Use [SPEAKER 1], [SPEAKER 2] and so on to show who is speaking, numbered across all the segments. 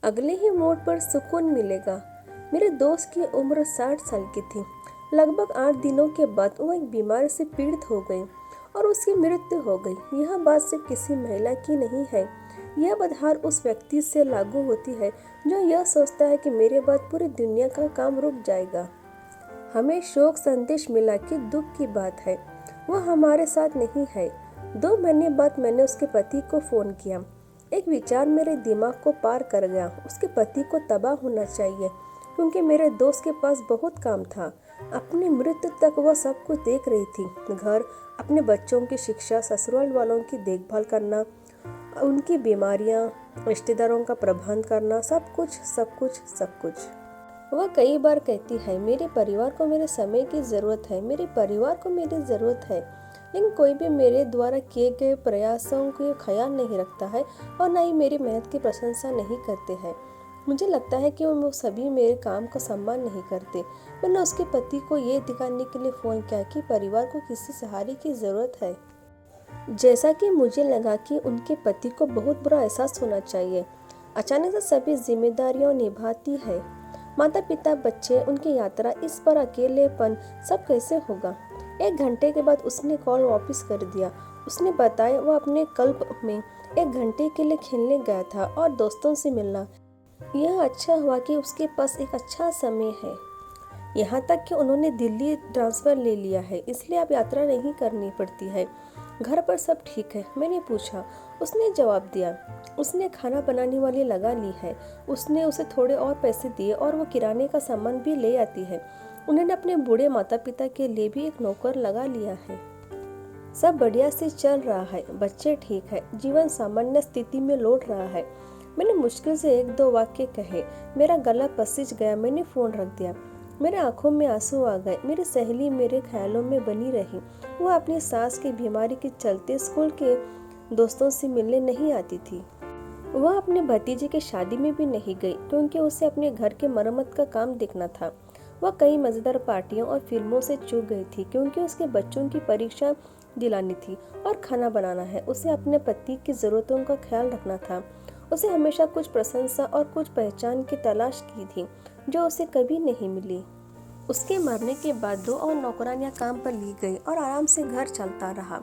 [SPEAKER 1] अगले ही मोड़ पर सुकून मिलेगा। मेरे दोस्त की उम्र 60 साल की थी। लगभग 8 दिनों के बाद वो एक बीमारी से पीड़ित हो गई और उसकी मृत्यु हो गई। यह बात सिर्फ किसी महिला की नहीं है, यह बात हर उस व्यक्ति से लागू होती है जो यह सोचता है कि मेरे बाद पूरी दुनिया का काम रुक जाएगा। हमें शोक संदेश मिला कि दुख की बात है, वह हमारे साथ नहीं है। 2 महीने बाद मैंने उसके पति को फ़ोन किया। एक विचार मेरे दिमाग को पार कर गया। उसके पति को तबाह होना चाहिए, क्योंकि मेरे दोस्त के पास बहुत काम था। अपनी मृत्यु तक वह सब कुछ देख रही थी, घर, अपने बच्चों की शिक्षा, ससुराल वालों की देखभाल करना, उनकी बीमारियां, रिश्तेदारों का प्रबंध करना, सब कुछ सब कुछ सब कुछ। वह कई बार कहती है, मेरे परिवार को मेरे समय की ज़रूरत है, मेरे परिवार को मेरी ज़रूरत है। लेकिन कोई भी मेरे द्वारा किए गए प्रयासों का ख्याल नहीं रखता है और न ही मेरी मेहनत की प्रशंसा नहीं करते हैं। मुझे लगता है कि वो सभी मेरे काम का सम्मान नहीं करते। मैंने उसके पति को ये दिखाने के लिए फ़ोन किया कि परिवार को किसी सहारे की ज़रूरत है। जैसा कि मुझे लगा कि उनके पति को बहुत बुरा एहसास होना चाहिए। अचानक से सभी जिम्मेदारियां निभाती है, माता पिता, बच्चे, उनकी यात्रा, इस पर अकेलेपन, सब कैसे होगा। 1 घंटे के बाद उसने कॉल वापस कर दिया। उसने बताया वह अपने क्लब में 1 घंटे के लिए खेलने गया था और दोस्तों से मिलना। यह अच्छा हुआ कि उसके पास एक अच्छा समय है। यहाँ तक कि उन्होंने दिल्ली ट्रांसफ़र ले लिया है, इसलिए अब यात्रा नहीं करनी पड़ती है। घर पर सब ठीक है? मैंने पूछा। उसने जवाब दिया, उसने खाना बनाने वाली लगा ली है। उसने उसे थोड़े और पैसे दिए और वो किराने का सामान भी ले आती है। उन्होंने अपने बूढ़े माता पिता के लिए भी एक नौकर लगा लिया है। सब बढ़िया से चल रहा है, बच्चे ठीक है, जीवन सामान्य स्थिति में लौट रहा है। मैंने मुश्किल से 1-2 वाक्य कहे। मेरा गला पसिज गया। मैंने फ़ोन रख दिया। मेरे आंखों में आंसू आ गए। मेरी सहेली मेरे ख्यालों में बनी रही। वह अपनी सास की बीमारी के चलते स्कूल के दोस्तों से मिलने नहीं आती थी। वह अपने भतीजे की शादी में भी नहीं गई, क्योंकि उसे अपने घर के मरम्मत का काम देखना था। वह कई मज़ेदार पार्टियों और फिल्मों से चूक गई थी, क्योंकि उसके बच्चों की परीक्षा दिलानी थी और खाना बनाना है। उसे अपने पति की ज़रूरतों का ख्याल रखना था। उसे हमेशा कुछ प्रशंसा और कुछ पहचान की तलाश की थी, जो उसे कभी नहीं मिली। उसके मरने के बाद 2 और नौकरानियां काम पर ली गई और आराम से घर चलता रहा।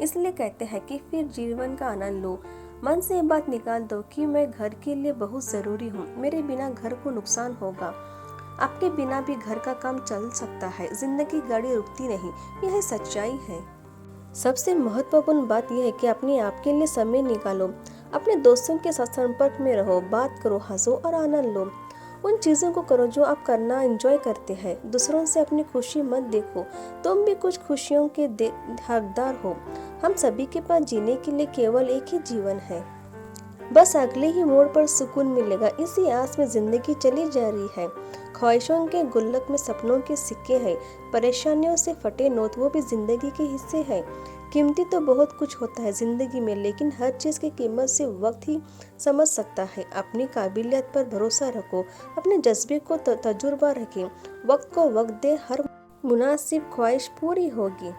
[SPEAKER 1] इसलिए कहते हैं कि फिर जीवन का आनंद लो। मन से ये बात निकाल दो कि मैं घर के लिए बहुत ज़रूरी हूँ। मेरे बिना घर को नुकसान होगा। आपके बिना भी घर का काम चल सकता है। जिंदगी गाड़ी रुकती नहीं, यह सच्चाई है। सबसे महत्वपूर्ण बात यह है कि अपने आप के लिए समय निकालो। अपने दोस्तों के साथ संपर्क में रहो, बात करो, हंसो और आनंद लो। उन चीज़ों को करो जो आप करना एंजॉय करते हैं। दूसरों से अपनी खुशी मत देखो, तुम भी कुछ खुशियों के हकदार हो। हम सभी के पास जीने के लिए केवल एक ही जीवन है। बस अगले ही मोड़ पर सुकून मिलेगा, इसी आस में जिंदगी चली जा रही है। ख्वाहिशों के गुल्लक में सपनों के सिक्के हैं, परेशानियों से फटे नोट वो भी जिंदगी के हिस्से हैं। कीमती तो बहुत कुछ होता है जिंदगी में, लेकिन हर चीज़ की कीमत से वक्त ही समझ सकता है। अपनी काबिलियत पर भरोसा रखो, अपने जज्बे को तजुर्बा रखें। वक्त को वक्त दे, हर मुनासिब ख्वाहिश पूरी होगी।